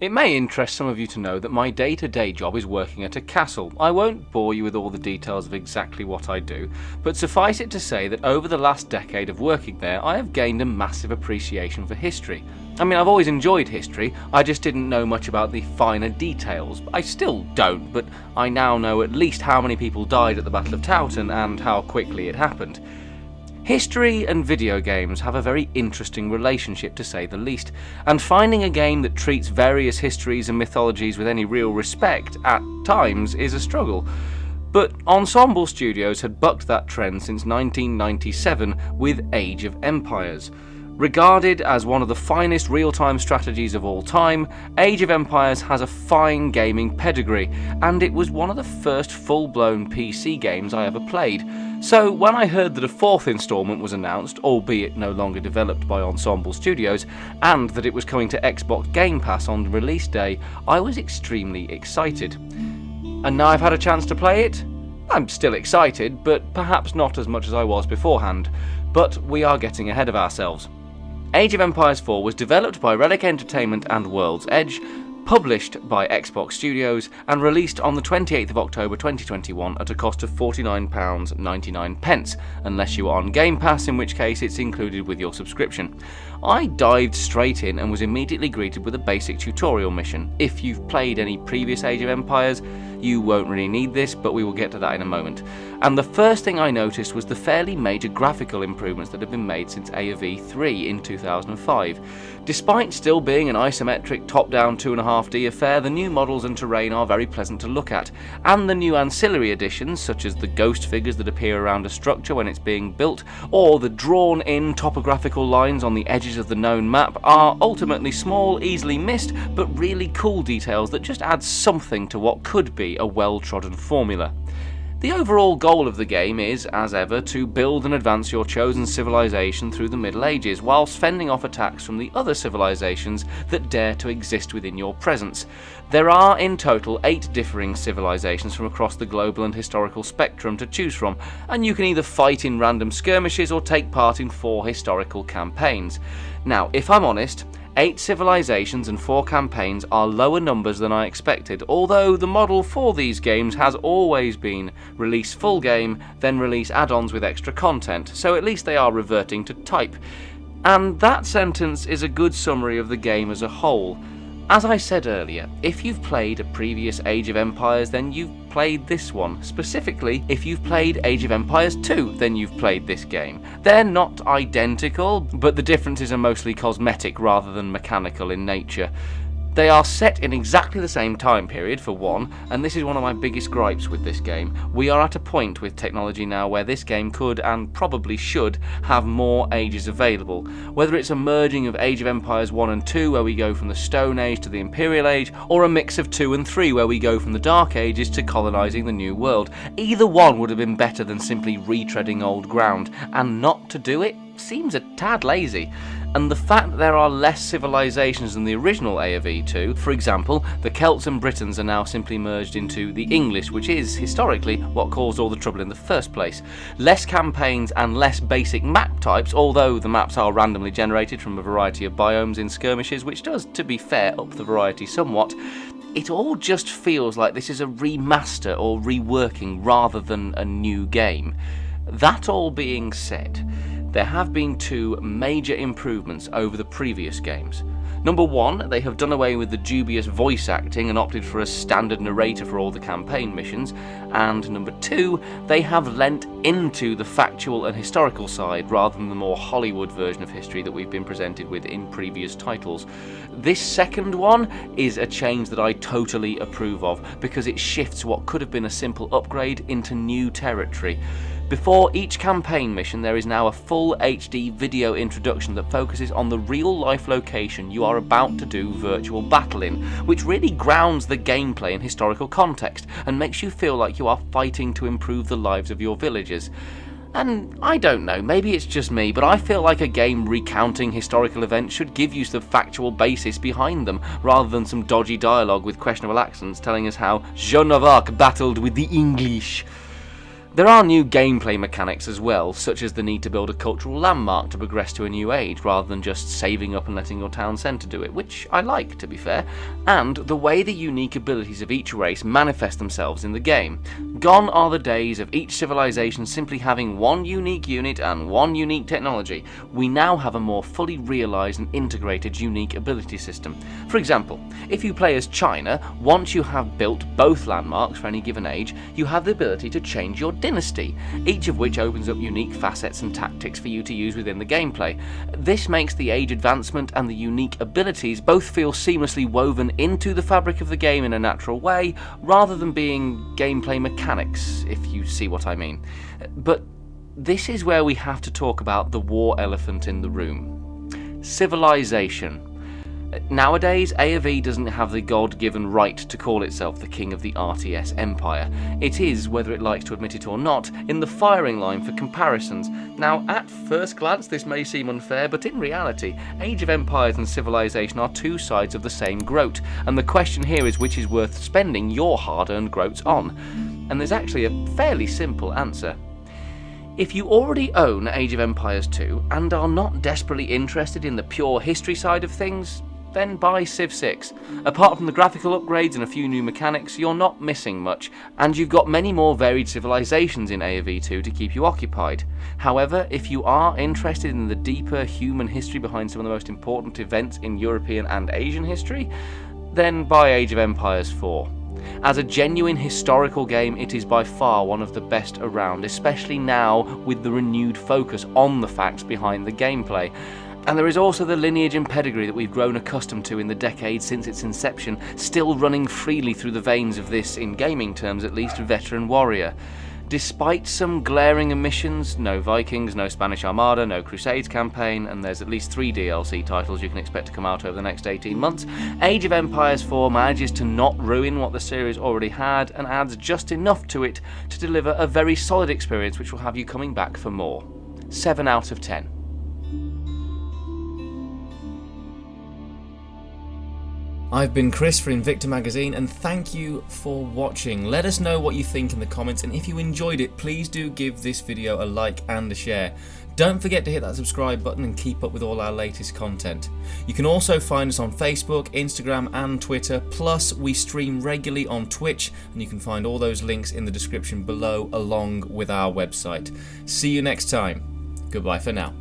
It may interest some of you to know that my day-to-day job is working at a castle. I won't bore you with all the details of exactly what I do, but suffice it to say that over the last decade of working there, I have gained a massive appreciation for history. I mean, I've always enjoyed history, I just didn't know much about the finer details. I still don't, but I now know at least how many people died at the Battle of Towton and how quickly it happened. History and video games have a very interesting relationship, to say the least, and finding a game that treats various histories and mythologies with any real respect at times is a struggle. But Ensemble Studios had bucked that trend since 1997 with Age of Empires. Regarded as one of the finest real-time strategies of all time, Age of Empires has a fine gaming pedigree, and it was one of the first full-blown PC games I ever played. So when I heard that a fourth instalment was announced, albeit no longer developed by Ensemble Studios, and that it was coming to Xbox Game Pass on release day, I was extremely excited. And now I've had a chance to play it? I'm still excited, but perhaps not as much as I was beforehand. But we are getting ahead of ourselves. Age of Empires 4 was developed by Relic Entertainment and World's Edge, published by Xbox Studios, and released on the 28th of October 2021 at a cost of £49.99, unless you are on Game Pass, in which case it's included with your subscription. I dived straight in and was immediately greeted with a basic tutorial mission. If you've played any previous Age of Empires, you won't really need this, but we will get to that in a moment. And the first thing I noticed was the fairly major graphical improvements that have been made since AOV 3 in 2005. Despite still being an isometric top-down 2.5D affair, the new models and terrain are very pleasant to look at, and the new ancillary additions, such as the ghost figures that appear around a structure when it's being built, or the drawn-in topographical lines on the edges of the known map, are ultimately small, easily missed, but really cool details that just add something to what could be a well-trodden formula. The overall goal of the game is, as ever, to build and advance your chosen civilization through the Middle Ages, whilst fending off attacks from the other civilizations that dare to exist within your presence. There are in total 8 differing civilizations from across the global and historical spectrum to choose from, and you can either fight in random skirmishes or take part in 4 historical campaigns. Now, if I'm honest, 8 civilizations and 4 campaigns are lower numbers than I expected, although the model for these games has always been release full game, then release add-ons with extra content, so at least they are reverting to type. And that sentence is a good summary of the game as a whole. As I said earlier, if you've played a previous Age of Empires, then you've played this one. Specifically, if you've played Age of Empires 2, then you've played this game. They're not identical, but the differences are mostly cosmetic rather than mechanical in nature. They are set in exactly the same time period, for one, and this is one of my biggest gripes with this game. We are at a point with technology now where this game could, and probably should, have more ages available. Whether it's a merging of Age of Empires 1 and 2, where we go from the Stone Age to the Imperial Age, or a mix of 2 and 3, where we go from the Dark Ages to colonising the New World. Either one would have been better than simply retreading old ground, and not to do it seems a tad lazy. And the fact that there are less civilizations than the original AOV 2, for example, the Celts and Britons are now simply merged into the English, which is, historically, what caused all the trouble in the first place. Less campaigns and less basic map types, although the maps are randomly generated from a variety of biomes in skirmishes, which does, to be fair, up the variety somewhat. It all just feels like this is a remaster or reworking rather than a new game. That all being said, there have been 2 major improvements over the previous games. Number 1, they have done away with the dubious voice acting and opted for a standard narrator for all the campaign missions, and number 2, they have lent into the factual and historical side rather than the more Hollywood version of history that we've been presented with in previous titles. This second one is a change that I totally approve of, because it shifts what could have been a simple upgrade into new territory. Before each campaign mission, there is now a full HD video introduction that focuses on the real-life location you are about to do virtual battle in, which really grounds the gameplay in historical context and makes you feel like you are fighting to improve the lives of your villagers. And I don't know, maybe it's just me, but I feel like a game recounting historical events should give you the factual basis behind them, rather than some dodgy dialogue with questionable accents telling us how Joan of Arc battled with the English. There are new gameplay mechanics as well, such as the need to build a cultural landmark to progress to a new age, rather than just saving up and letting your town centre do it, which I like, to be fair, and the way the unique abilities of each race manifest themselves in the game. Gone are the days of each civilization simply having one unique unit and one unique technology. We now have a more fully realised and integrated unique ability system. For example, if you play as China, once you have built both landmarks for any given age, you have the ability to change your dynasty, each of which opens up unique facets and tactics for you to use within the gameplay. This makes the age advancement and the unique abilities both feel seamlessly woven into the fabric of the game in a natural way, rather than being gameplay mechanics, if you see what I mean. But this is where we have to talk about the war elephant in the room: civilization. Nowadays, A of E doesn't have the God-given right to call itself the king of the RTS empire. It is, whether it likes to admit it or not, in the firing line for comparisons. Now, at first glance this may seem unfair, but in reality, Age of Empires and Civilization are two sides of the same groat, and the question here is which is worth spending your hard-earned groats on. And there's actually a fairly simple answer. If you already own Age of Empires 2 and are not desperately interested in the pure history side of things, then buy Civ 6. Apart from the graphical upgrades and a few new mechanics, you're not missing much, and you've got many more varied civilizations in A of E2 to keep you occupied. However, if you are interested in the deeper human history behind some of the most important events in European and Asian history, then buy Age of Empires 4. As a genuine historical game, it is by far one of the best around, especially now with the renewed focus on the facts behind the gameplay. And there is also the lineage and pedigree that we've grown accustomed to in the decades since its inception, still running freely through the veins of this, in gaming terms at least, veteran warrior. Despite some glaring omissions, no Vikings, no Spanish Armada, no Crusades campaign, and there's at least 3 DLC titles you can expect to come out over the next 18 months, Age of Empires 4 manages to not ruin what the series already had and adds just enough to it to deliver a very solid experience which will have you coming back for more. 7 out of 10. I've been Chris for Invicta magazine, and thank you for watching. Let us know what you think in the comments, and if you enjoyed it, please do give this video a like and a share. Don't forget to hit that subscribe button and keep up with all our latest content. You can also find us on Facebook, Instagram and Twitter, plus we stream regularly on Twitch, and you can find all those links in the description below along with our website. See you next time. Goodbye for now.